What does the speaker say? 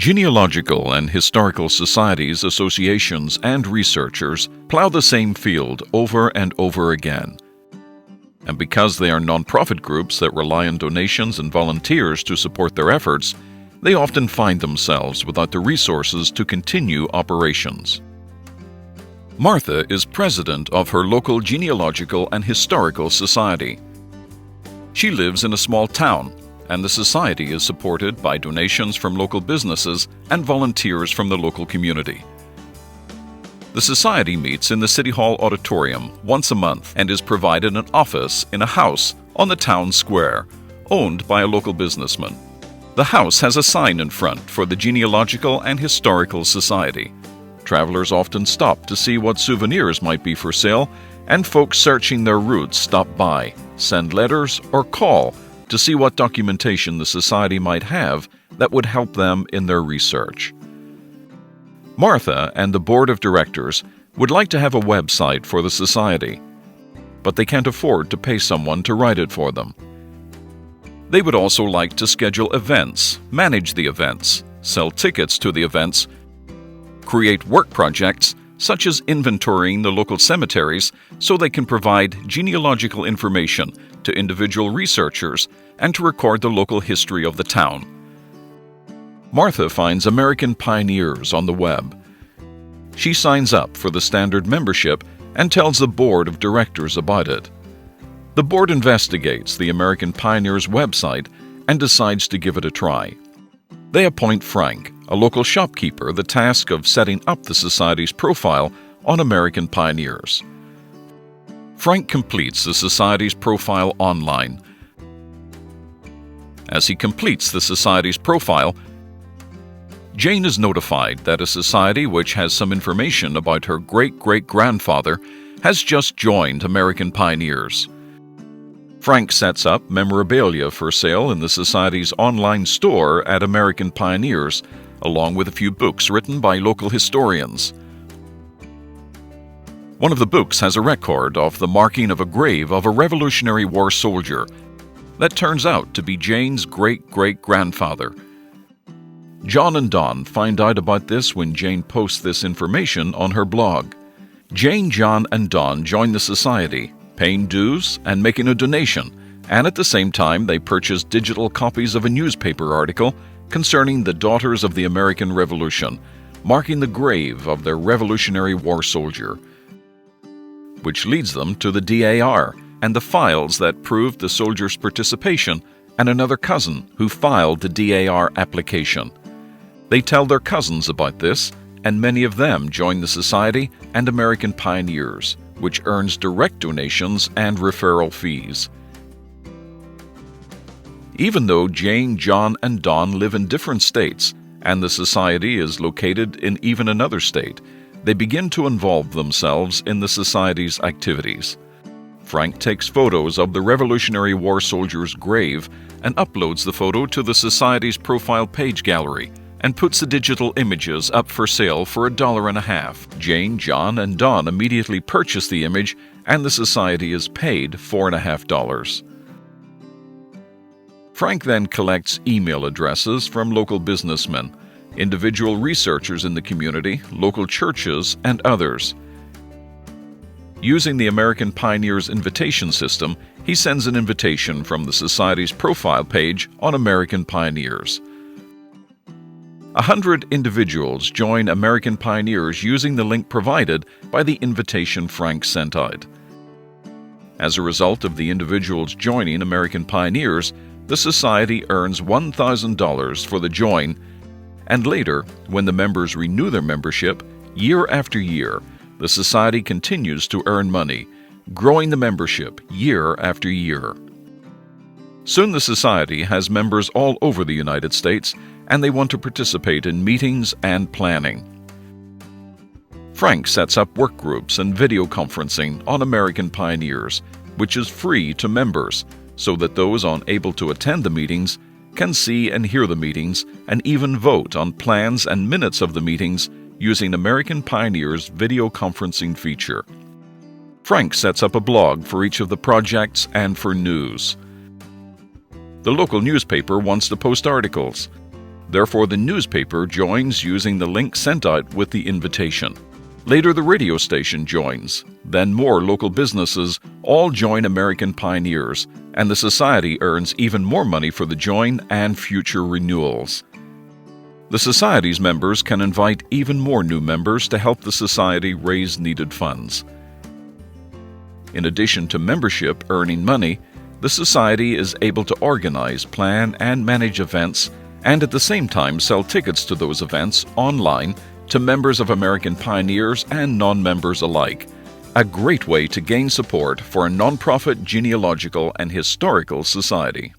Genealogical and historical societies, associations, and researchers plow the same field over and over again. And because they are nonprofit groups that rely on donations and volunteers to support their efforts, they often find themselves without the resources to continue operations. Martha is president of her local genealogical and historical society. She lives in a small town, and the society is supported by donations from local businesses and volunteers from the local community. The society meets in the City Hall auditorium once a month and is provided an office in a house on the town square, owned by a local businessman. The house has a sign in front for the Genealogical and Historical Society. Travelers often stop to see what souvenirs might be for sale, and folks searching their routes stop by, send letters, or call to see what documentation the society might have that would help them in their research. Martha and the board of directors would like to have a website for the society, but they can't afford to pay someone to write it for them. They would also like to schedule events, manage the events, sell tickets to the events, create work projects such as inventorying the local cemeteries so they can provide genealogical information to individual researchers and to record the local history of the town. Martha finds American Pioneers on the web. She signs up for the standard membership and tells the board of directors about it. The board investigates the American Pioneers website and decides to give it a try. They appoint Frank, a local shopkeeper, the task of setting up the society's profile on American Pioneers. Frank completes the society's profile online. As he completes the society's profile, Jane is notified that a society which has some information about her great-great-grandfather has just joined American Pioneers. Frank sets up memorabilia for sale in the Society's online store at American Pioneers, along with a few books written by local historians. One of the books has a record of the marking of a grave of a Revolutionary War soldier that turns out to be Jane's great-great-grandfather. John and Don find out about this when Jane posts this information on her blog. Jane, John, and Don join the society, paying dues and making a donation, and at the same time they purchase digital copies of a newspaper article concerning the Daughters of the American Revolution, marking the grave of their Revolutionary War soldier, which leads them to the DAR and the files that proved the soldier's participation and another cousin who filed the DAR application. They tell their cousins about this, and many of them join the society and American Pioneers, which earns direct donations and referral fees. Even though Jane, John, and Don live in different states, and the society is located in even another state, they begin to involve themselves in the society's activities. Frank takes photos of the Revolutionary War soldier's grave and uploads the photo to the society's profile page gallery and puts the digital images up for sale for $1.50. Jane, John, and Don immediately purchase the image, and the society is paid $4.50. Frank then collects email addresses from local businessmen, individual researchers in the community, local churches, and others. Using the American Pioneers invitation system, he sends an invitation from the Society's profile page on American Pioneers. 100 individuals join American Pioneers using the link provided by the invitation Frank sent out. As a result of the individuals joining American Pioneers, the Society earns $1,000 for the join, and later, when the members renew their membership, year after year, the Society continues to earn money, growing the membership year after year. Soon the Society has members all over the United States, and they want to participate in meetings and planning. Frank sets up work groups and video conferencing on American Pioneers, which is free to members, so that those unable to attend the meetings can see and hear the meetings and even vote on plans and minutes of the meetings using American Pioneers' video conferencing feature. Frank sets up a blog for each of the projects and for news. The local newspaper wants to post articles. Therefore, the newspaper joins using the link sent out with the invitation. Later, the radio station joins. Then more local businesses all join American Pioneers, and the Society earns even more money for the join and future renewals. The Society's members can invite even more new members to help the Society raise needed funds. In addition to membership earning money, the Society is able to organize, plan, and manage events, and at the same time sell tickets to those events online to members of American Pioneers and non-members alike. A great way to gain support for a nonprofit genealogical and historical society.